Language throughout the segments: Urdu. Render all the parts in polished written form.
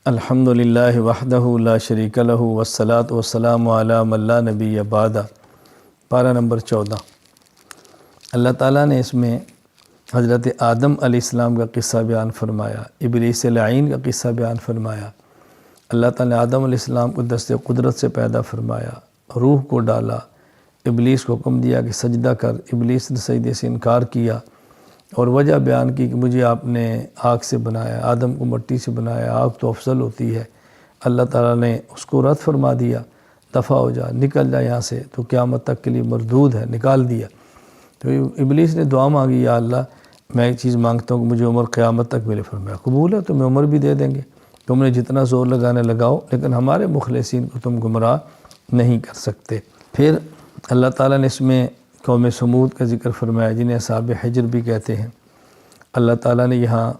الحمدللہ وحدہ لا شریک لہ والصلاۃ والسلام علی من لا نبی بعد۔ پارہ نمبر 14۔ اللہ تعالیٰ نے اس میں حضرت آدم علیہ السلام کا قصہ بیان فرمایا، ابلیس لعین کا قصہ بیان فرمایا۔ اللہ تعالیٰ نے آدم علیہ السلام کو دست قدرت سے پیدا فرمایا، روح کو ڈالا، ابلیس کو حکم دیا کہ سجدہ کر، ابلیس نے سجدے سے انکار کیا اور وجہ بیان کی کہ مجھے آپ نے آگ سے بنایا، آدم کو مٹی سے بنایا، آگ تو افضل ہوتی ہے۔ اللہ تعالیٰ نے اس کو رد فرما دیا، دفع ہو جا، نکل جا یہاں سے، تو قیامت تک کے لیے مردود ہے، نکال دیا۔ تو ابلیس نے دعا مانگی، یا اللہ میں ایک چیز مانگتا ہوں کہ مجھے عمر قیامت تک ملے۔ فرمایا قبول ہے، تمہیں عمر بھی دے دیں گے، تم نے جتنا زور لگانے لگاؤ، لیکن ہمارے مخلصین کو تم گمراہ نہیں کر سکتے۔ پھر اللہ تعالیٰ نے اس میں قوم سمود کا ذکر فرمایا، جنہیں اصحاب حجر بھی کہتے ہیں۔ اللہ تعالیٰ نے یہاں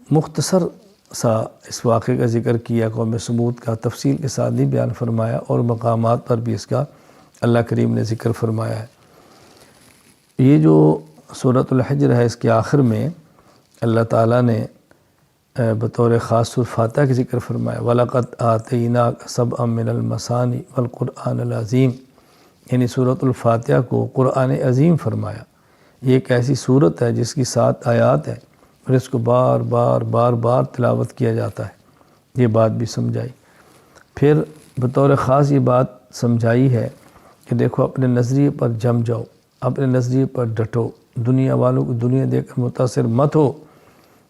مختصر سا اس واقعے کا ذکر کیا، قوم سمود کا تفصیل کے ساتھ نہیں بیان فرمایا، اور مقامات پر بھی اس کا اللہ کریم نے ذکر فرمایا ہے۔ یہ جو سورۃ الحجر ہے، اس کے آخر میں اللہ تعالیٰ نے بطور خاص سورۃ فاتحہ کا ذکر فرمایا، وَلَقَدْ آتَيْنَاكَ سَبْعًا مِّنَ الْمَثَانِِ وَالْقُرْآنَ الْعَظِيمِ، یعنی سورۃ الفاتحہ کو قرآن عظیم فرمایا۔ یہ ایک ایسی صورت ہے جس کی 7 آیات ہیں، اور اس کو بار بار تلاوت کیا جاتا ہے۔ یہ بات بھی سمجھائی۔ پھر بطور خاص یہ بات سمجھائی ہے کہ دیکھو اپنے نظریے پر جم جاؤ، اپنے نظریے پر ڈٹو، دنیا والوں کو دنیا دے کر متاثر مت ہو۔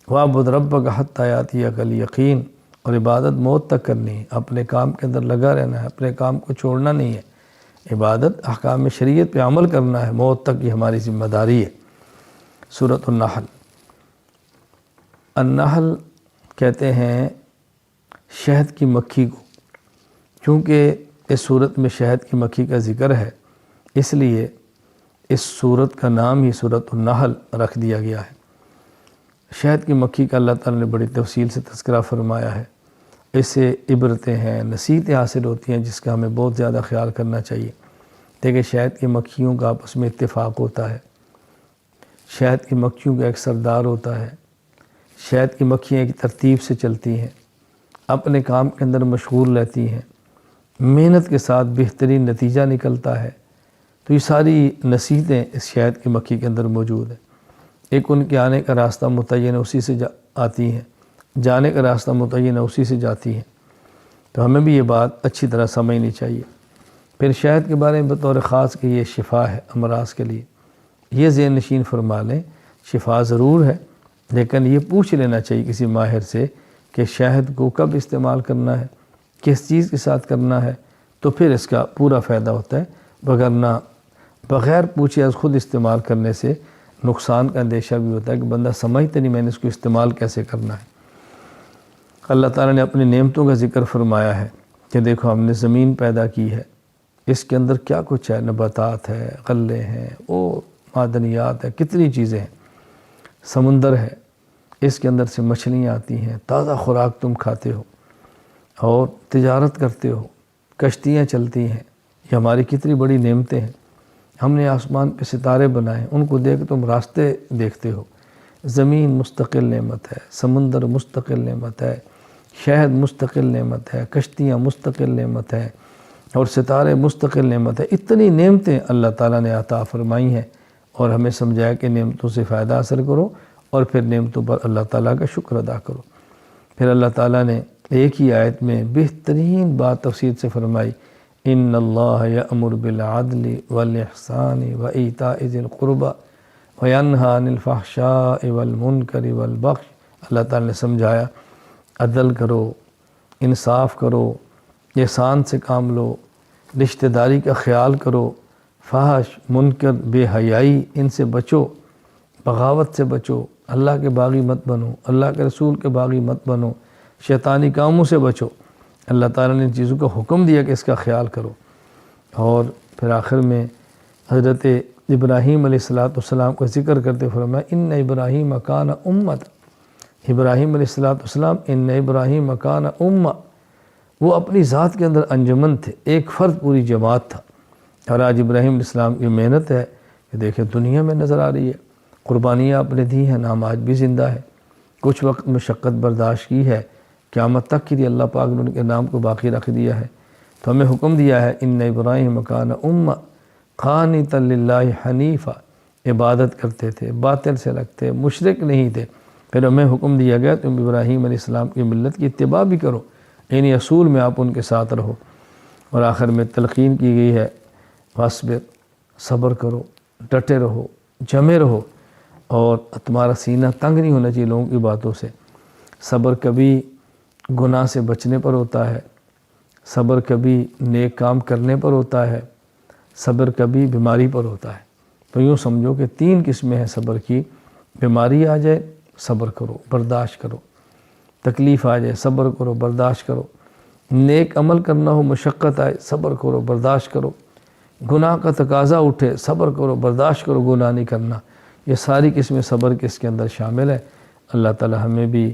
وَاعْبُدْ رَبَّكَ حَتَّىٰ يَأْتِيَكَ الْيَقِينُ، اور عبادت موت تک کرنی ہے، اپنے کام کے اندر لگا رہنا ہے، اپنے کام کو چھوڑنا نہیں ہے۔ عبادت احکام شریعت پہ عمل کرنا ہے، موت تک یہ ہماری ذمہ داری ہے۔ سورۃ النحل۔ النحل کہتے ہیں شہد کی مکھی کو، چونکہ اس صورت میں شہد کی مکھی کا ذکر ہے، اس لیے اس صورت کا نام ہی سورۃ النحل رکھ دیا گیا ہے۔ شہد کی مکھی کا اللہ تعالیٰ نے بڑی تفصیل سے تذکرہ فرمایا ہے۔ اس سے عبرتیں ہیں، نصیحتیں حاصل ہوتی ہیں، جس کا ہمیں بہت زیادہ خیال کرنا چاہیے۔ دیکھیں شہد کی مکھیوں کا آپس میں اتفاق ہوتا ہے، شہد کی مکھیوں کا ایک سردار ہوتا ہے، شہد کی مکھیاں ایک ترتیب سے چلتی ہیں، اپنے کام کے اندر مشغول رہتی ہیں، محنت کے ساتھ بہترین نتیجہ نکلتا ہے۔ تو یہ ساری نصیحتیں اس شہد کی مکھی کے اندر موجود ہیں۔ ایک ان کے آنے کا راستہ متعین ہے، اسی سے آتی ہیں، جانے کا راستہ متعین ہے، اسی سے جاتی ہیں۔ تو ہمیں بھی یہ بات اچھی طرح سمجھنی چاہیے۔ پھر شہد کے بارے میں بطور خاص کہ یہ شفا ہے امراض کے لیے، یہ ذہن نشین فرما لیں، شفا ضرور ہے، لیکن یہ پوچھ لینا چاہیے کسی ماہر سے کہ شہد کو کب استعمال کرنا ہے، کس چیز کے ساتھ کرنا ہے، تو پھر اس کا پورا فائدہ ہوتا ہے۔ بغیر پوچھے از خود استعمال کرنے سے نقصان کا اندیشہ بھی ہوتا ہے کہ بندہ سمجھتے نہیں میں نے اس کو استعمال کیسے کرنا ہے۔ اللہ تعالیٰ نے اپنی نعمتوں کا ذکر فرمایا ہے کہ دیکھو ہم نے زمین پیدا کی ہے، اس کے اندر کیا کچھ ہے، نباتات ہے، غلے ہیں، اور معدنیات ہیں، کتنی چیزیں ہیں، سمندر ہے، اس کے اندر سے مچھلیاں آتی ہیں، تازہ خوراک تم کھاتے ہو اور تجارت کرتے ہو، کشتیاں چلتی ہیں، یہ ہماری کتنی بڑی نعمتیں ہیں۔ ہم نے آسمان پہ ستارے بنائے، ان کو دیکھ تم راستے دیکھتے ہو۔ زمین مستقل نعمت ہے، سمندر مستقل نعمت ہے، شہد مستقل نعمت ہے، کشتیاں مستقل نعمت ہے، اور ستارے مستقل نعمت ہے۔ اتنی نعمتیں اللہ تعالیٰ نے عطا فرمائی ہیں، اور ہمیں سمجھایا کہ نعمتوں سے فائدہ حاصل کرو اور پھر نعمتوں پر اللہ تعالیٰ کا شکر ادا کرو۔ پھر اللہ تعالیٰ نے ایک ہی آیت میں بہترین بات تفصیل سے فرمائی، ان اللہ یأمر بالعدل والاحسان وایتاء ذی القربى وینہی عن الفحشاء والمنکر والبغی۔ اللہ تعالیٰ نے سمجھایا عدل کرو، انصاف کرو، احسان سے کام لو، رشتہ داری کا خیال کرو، فحش، منکر، بے حیائی، ان سے بچو، بغاوت سے بچو، اللہ کے باغی مت بنو، اللہ کے رسول کے باغی مت بنو، شیطانی کاموں سے بچو۔ اللہ تعالیٰ نے ان چیزوں کا حکم دیا کہ اس کا خیال کرو۔ اور پھر آخر میں حضرت ابراہیم علیہ السلام کا ذکر کرتے فرمایا، ان ابراہیم کان امۃ، ابراہیم علیہ السلام ان ابراہیم کان امہ، وہ اپنی ذات کے اندر انجمن تھے، ایک فرد پوری جماعت تھا۔ اور آج ابراہیم علیہ السلام کی محنت ہے کہ دیکھیں دنیا میں نظر آ رہی ہے، قربانیاں آپ نے دی ہیں، نام آج بھی زندہ ہے، کچھ وقت مشقت برداشت کی ہے، قیامت تک کے لیے اللہ پاک نے ان کے نام کو باقی رکھ دیا ہے۔ تو ہمیں حکم دیا ہے ان ابراہیم کان امہ قانتا للہ حنیفا، عبادت کرتے تھے، باطل سے لگتے، مشرک نہیں تھے۔ پھر ہمیں حکم دیا گیا تم ابراہیم علیہ السلام کی ملت کی اتباع بھی کرو، یعنی اصول میں آپ ان کے ساتھ رہو۔ اور آخر میں تلقین کی گئی ہے فاصبر، صبر کرو، ڈٹے رہو، جمے رہو، اور تمہارا سینہ تنگ نہیں ہونا چاہیے لوگوں کی باتوں سے۔ صبر کبھی گناہ سے بچنے پر ہوتا ہے، صبر کبھی نیک کام کرنے پر ہوتا ہے، صبر کبھی بیماری پر ہوتا ہے۔ تو یوں سمجھو کہ 3 قسمیں ہیں صبر کی، بیماری آ جائے صبر کرو، برداشت کرو، تکلیف آ جائے صبر کرو، برداشت کرو، نیک عمل کرنا ہو مشقت آئے صبر کرو، برداشت کرو، گناہ کا تقاضا اٹھے صبر کرو، برداشت کرو، گناہ نہیں کرنا۔ یہ ساری قسمیں صبر کے اس کے اندر شامل ہے۔ اللہ تعالی ہمیں بھی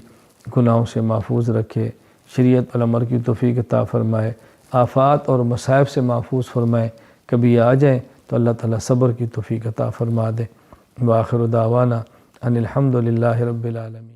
گناہوں سے محفوظ رکھے، شریعت پر عمل کی توفیق عطا فرمائے، آفات اور مصائب سے محفوظ فرمائے۔ کبھی آ جائیں تو اللہ تعالی صبر کی توفیق عطا فرما دے۔ وآخر دعوانا ان الحمد للہ رب العالمین۔